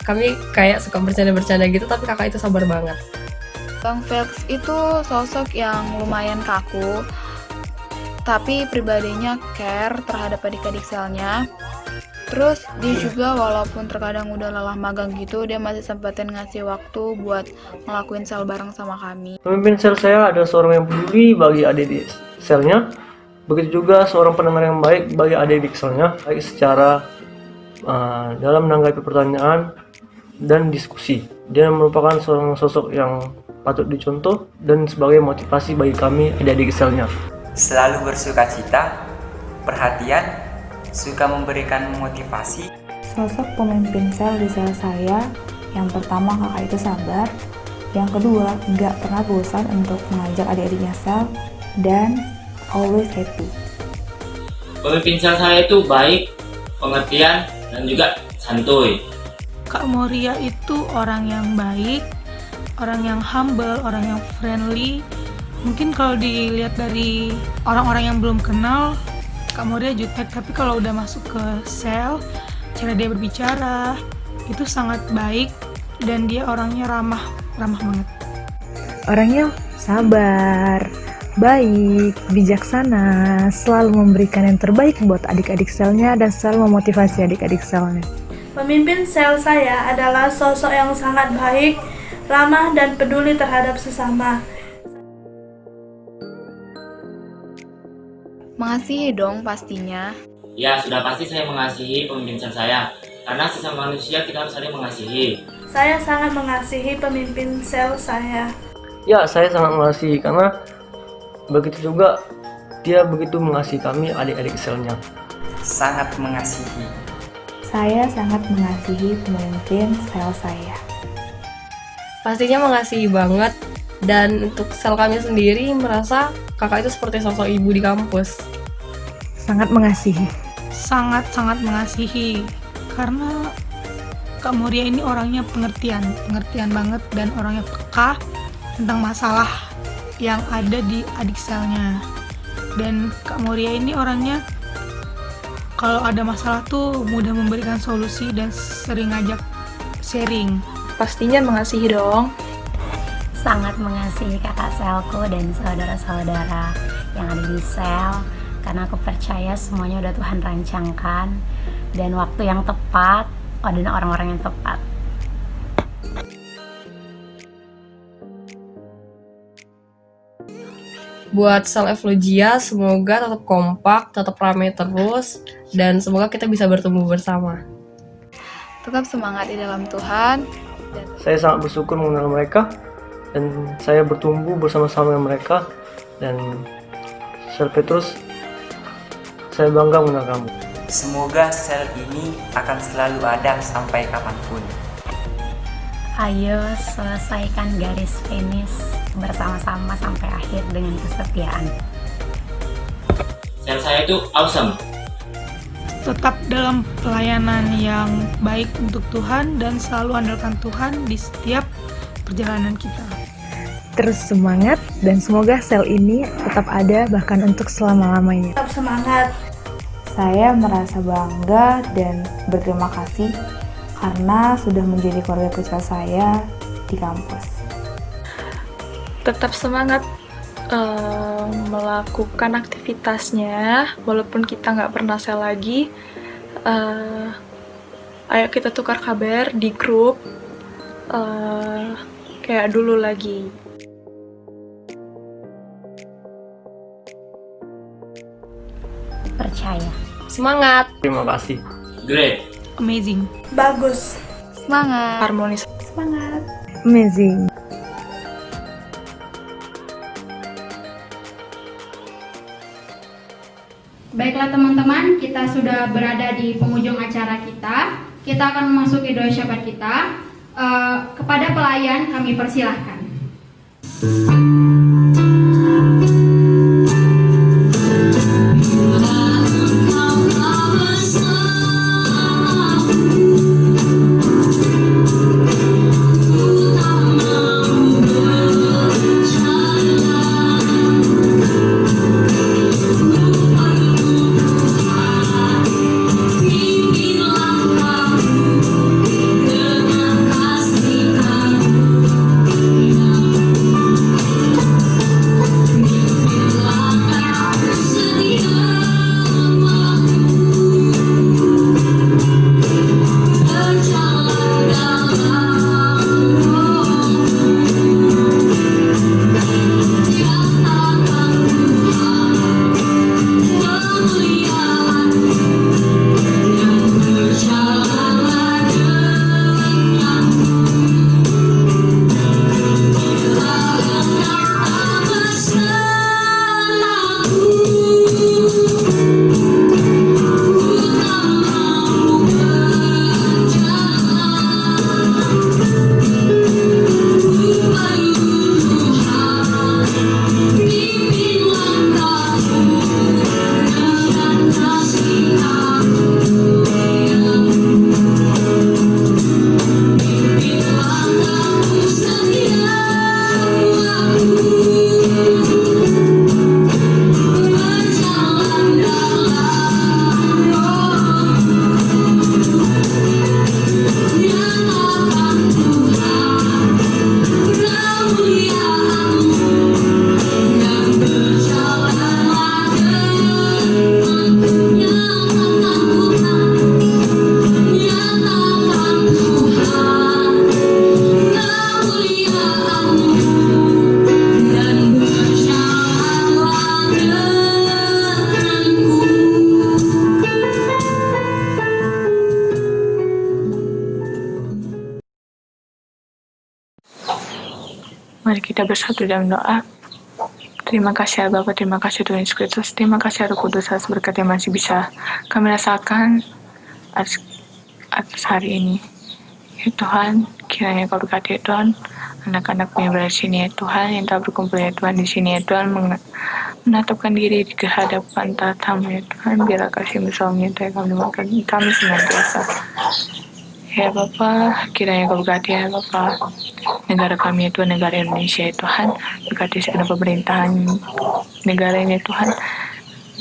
kami kayak suka bercanda-bercanda gitu, tapi kakak itu sabar banget. Bang Felix itu sosok yang lumayan kaku, tapi pribadinya care terhadap adik-adik Selnya. Terus dia juga walaupun terkadang udah lelah magang gitu, dia masih sempetin ngasih waktu buat ngelakuin sel bareng sama kami. Pemimpin sel saya ada seorang yang peduli bagi adik-adik selnya, begitu juga seorang pendengar yang baik bagi adik-adik selnya, baik secara dalam menanggapi pertanyaan dan diskusi. Dia merupakan seorang sosok yang patut dicontoh dan sebagai motivasi bagi kami adik-adik selnya. Selalu bersukacita, perhatian, suka memberikan motivasi. Sosok pemimpin sel di sel saya, yang pertama kakak itu sabar, yang kedua nggak pernah bosan untuk mengajak adik-adiknya sel, dan always happy. Pemimpin sel saya itu baik, pengertian, dan juga santuy. Kak Moria itu orang yang baik, orang yang humble, orang yang friendly. Mungkin kalau dilihat dari orang-orang yang belum kenal, Kak Moria jutek, tapi kalau udah masuk ke sel, cara dia berbicara itu sangat baik dan dia orangnya ramah banget. Orangnya sabar, baik, bijaksana, selalu memberikan yang terbaik buat adik-adik selnya dan selalu memotivasi adik-adik selnya. Pemimpin sel saya adalah sosok yang sangat baik, ramah, dan peduli terhadap sesama. Mengasihi dong pastinya. Ya, sudah pasti saya mengasihi pemimpin sel saya, karena sesama manusia kita harus saling mengasihi. Saya sangat mengasihi pemimpin sel saya. Ya, saya sangat mengasihi karena begitu juga dia begitu mengasihi kami adik-adik selnya. Sangat mengasihi. Saya sangat mengasihi pemimpin sel saya. Pastinya mengasihi banget, dan untuk sel kami sendiri merasa kakak itu seperti sosok ibu di kampus. Sangat mengasihi. Sangat mengasihi karena Kak Moria ini orangnya pengertian banget dan orangnya peka tentang masalah yang ada di adik selnya. Dan Kak Moria ini orangnya kalau ada masalah tuh mudah memberikan solusi dan sering ngajak sharing. Pastinya mengasihi dong. Sangat mengasihi kakak selku dan saudara-saudara yang ada di sel, karena aku percaya semuanya udah Tuhan rancangkan dan waktu yang tepat dan orang-orang yang tepat. Buat sel Evlogia, semoga tetap kompak, tetap ramai terus, dan semoga kita bisa bertumbuh bersama. Tetap semangat di dalam Tuhan. Saya sangat bersyukur mengenal mereka dan saya bertumbuh bersama-sama dengan mereka, dan Sel Petrus, saya bangga mengenal kamu. Semoga sel ini akan selalu ada sampai kapanpun. Ayo selesaikan garis finish bersama-sama sampai akhir dengan kesetiaan. Sel saya itu awesome. Tetap dalam pelayanan yang baik untuk Tuhan dan selalu andalkan Tuhan di setiap perjalanan kita. Terus semangat dan semoga sel ini tetap ada bahkan untuk selama-lamanya. Tetap semangat. Saya merasa bangga dan berterima kasih karena sudah menjadi keluarga kecil saya di kampus. Tetap semangat melakukan aktivitasnya walaupun kita nggak pernah sel lagi. Ayo kita tukar kabar di grup kayak dulu lagi. percaya. Semangat! Terima kasih. Great. Amazing. Bagus. Semangat. Harmonis. Semangat. Amazing. Baiklah teman-teman, kita sudah berada di penghujung acara kita. Kita akan memasuki doa syafaat kita. Kepada pelayan kami persilahkan. Mari kita bersatu dalam doa. Terima kasih ya Bapak, terima kasih Tuhan Yesus Kristus, terima kasih Roh Kudus atas berkat yang masih bisa kami rasakan atas hari ini. Ya Tuhan, kiranya Kau berkati ya Tuhan, anak-anakmu yang berada di sini ya Tuhan, yang tak berkumpul ya Tuhan di sini ya Tuhan, menatapkan diri di hadapan tatamu ya Tuhan, biarlah kasih-Mu selalu menyertai kami senantiasa. Ya Bapa, kiranya Kau berkati ya Bapa negara kami itu negara Indonesia ya Tuhan, berkati segenap pemerintahan negara ini ya Tuhan,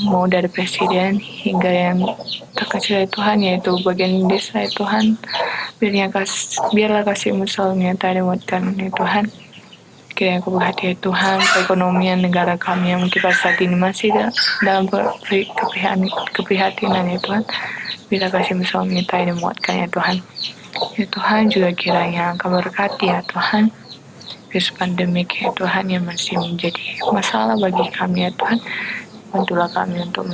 mau dari presiden hingga yang terkecil ya Tuhan, yaitu bagian desa ya Tuhan, biarlah kasih-Mu selalu menyertai dan menguatkan ya Tuhan. Kiranya Kau berkati ya Tuhan perekonomian negara kami yang mungkin pada saat ini masih dalam keprihatinan ya Tuhan, biarlah kasih-Mu selalu menyertai dan menguatkan ya Tuhan. Ya Tuhan, juga kiranya Kau berkati ya Tuhan virus pandemik ya Tuhan yang masih menjadi masalah bagi kami ya Tuhan. Bantulah kami untuk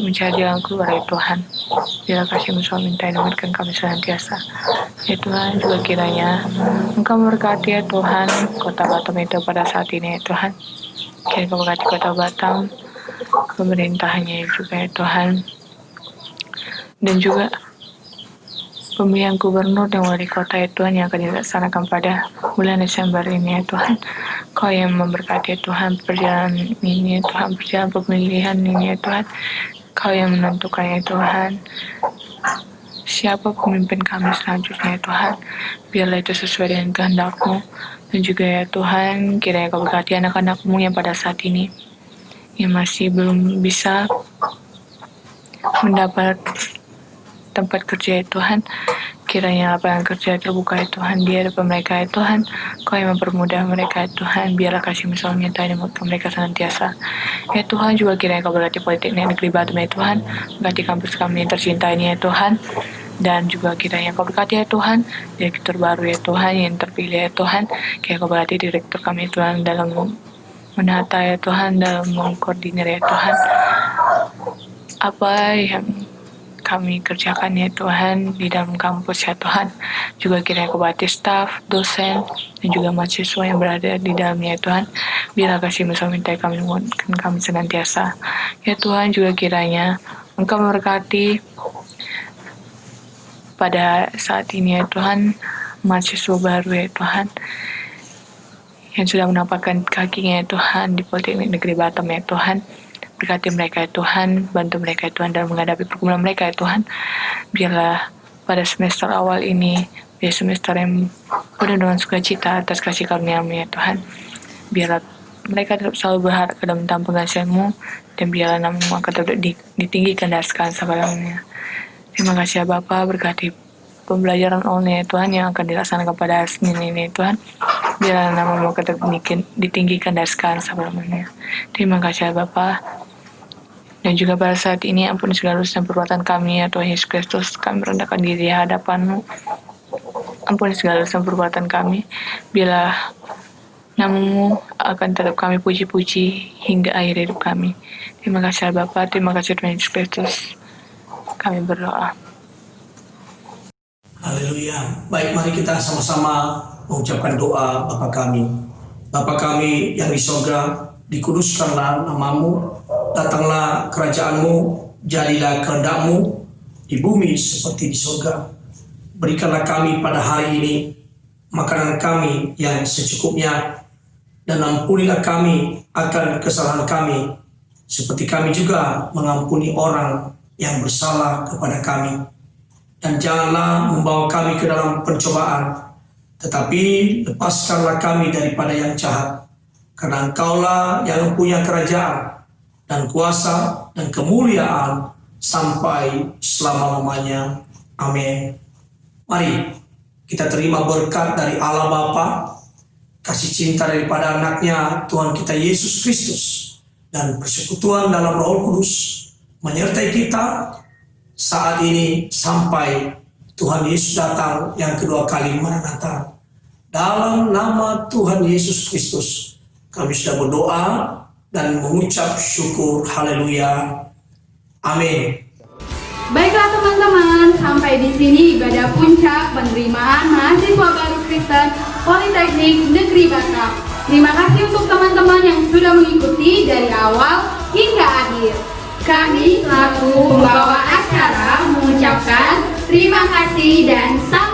mencari jalan keluar ya Tuhan. Biarlah kasih-Mu selalu minta dan menguatkan kami senantiasa. Ya Tuhan, juga kiranya Engkau berkati ya Tuhan Kota Batam itu pada saat ini ya Tuhan. Kiranya Kau berkati Kota Batam, pemerintahnya juga ya Tuhan, dan juga pemilihan gubernur dan wali kota ya Tuhan yang akan dilaksanakan pada bulan Desember ini ya Tuhan. Kau yang memberkati ya Tuhan perjalanan ini ya Tuhan, perjalanan pemilihan ini ya Tuhan. Kau yang menentukan ya Tuhan siapa pemimpin kami selanjutnya ya Tuhan. Biarlah itu sesuai dengan kehendak-Mu. Dan juga ya Tuhan, kiranya Kau berkati anak-anak-Mu yang pada saat ini yang masih belum bisa mendapat tempat kerja ya Tuhan. Kiranya lapangan kerja terbuka ya Tuhan di hadapan mereka ya Tuhan. Kau yang mempermudah mereka ya Tuhan. Biarlah kasih-Mu selalu menyertai dan menguatkan mereka senantiasa ya Tuhan. Juga kiranya Kau berkati Politeknik Negeri Batam ya Tuhan, berkati kampus kami yang tercinta ini ya Tuhan. Dan juga kiranya Kau berkati ya Tuhan direktur baru ya Tuhan yang terpilih ya Tuhan. Kiranya Kau berkati direktur kami ya Tuhan dalam menata ya Tuhan, dalam mengkoordinir ya Tuhan. apa yang kami kerjakan ya Tuhan di dalam kampus ya Tuhan. Juga kiranya keberkati staf, dosen, dan juga mahasiswa yang berada di dalamnya ya Tuhan. Biarlah kasih-Mu meminta kami menguatkan kami senantiasa. Ya Tuhan, juga kiranya Engkau memberkati pada saat ini ya Tuhan, mahasiswa baru ya Tuhan, yang sudah menampakkan kakinya ya Tuhan di Politeknik Negeri Batam ya Tuhan. Berkati mereka ya Tuhan, bantu mereka ya Tuhan dalam menghadapi pergumulan mereka ya Tuhan. Biarlah pada semester awal ini, biar semester yang penuh dengan sukacita atas kasih karunia-Mu ya Tuhan. Biarlah mereka tetap selalu berharap dalam tentang pengasihan-Mu, dan biarlah nama-Mu akan tetap ditinggikan dari sekarang sampai lamanya. Terima kasih ya Bapa, berkati pembelajaran online ya Tuhan yang akan dilaksanakan pada Senin ini ya Tuhan. Biarlah nama-Mu akan tetap ditinggikan dari sekarang sampai lamanya. Terima kasih ya Bapa. Dan juga pada saat ini ampuni segala dosa dan perbuatan kami ya Tuhan Yesus Kristus. Kami merendahkan diri di hadapan-Mu. Ampuni segala dosa dan perbuatan kami. Biarlah nama-Mu akan tetap kami puji-puji hingga akhir hidup kami. Terima kasih ya Bapa. Terima kasih Tuhan Yesus Kristus. Kami berdoa. Haleluya. Baik, mari kita sama-sama mengucapkan doa Bapa kami. Bapa kami yang di sorga, dikuduskanlah nama-Mu, datanglah kerajaan-Mu, jadilah kehendak-Mu di bumi seperti di sorga. Berikanlah kami pada hari ini makanan kami yang secukupnya, dan ampunilah kami akan kesalahan kami, seperti kami juga mengampuni orang yang bersalah kepada kami. Dan janganlah membawa kami ke dalam pencobaan, tetapi lepaskanlah kami daripada yang jahat. Karena Engkaulah yang mempunyai kerajaan dan kuasa dan kemuliaan sampai selama-lamanya. Amin. Mari kita terima berkat dari Allah Bapa, kasih cinta daripada anaknya Tuhan kita Yesus Kristus, dan persekutuan dalam Roh Kudus menyertai kita saat ini sampai Tuhan Yesus datang yang kedua kali Maranatha. Dalam nama Tuhan Yesus Kristus kami sudah berdoa dan mengucap syukur. Haleluya. Amin. Baiklah teman-teman, sampai di sini ibadah puncak penerimaan mahasiswa baru Kristen Politeknik Negeri Batam. Terima kasih untuk teman-teman yang sudah mengikuti dari awal hingga akhir. Kami selaku pembawa acara mengucapkan terima kasih dan salam.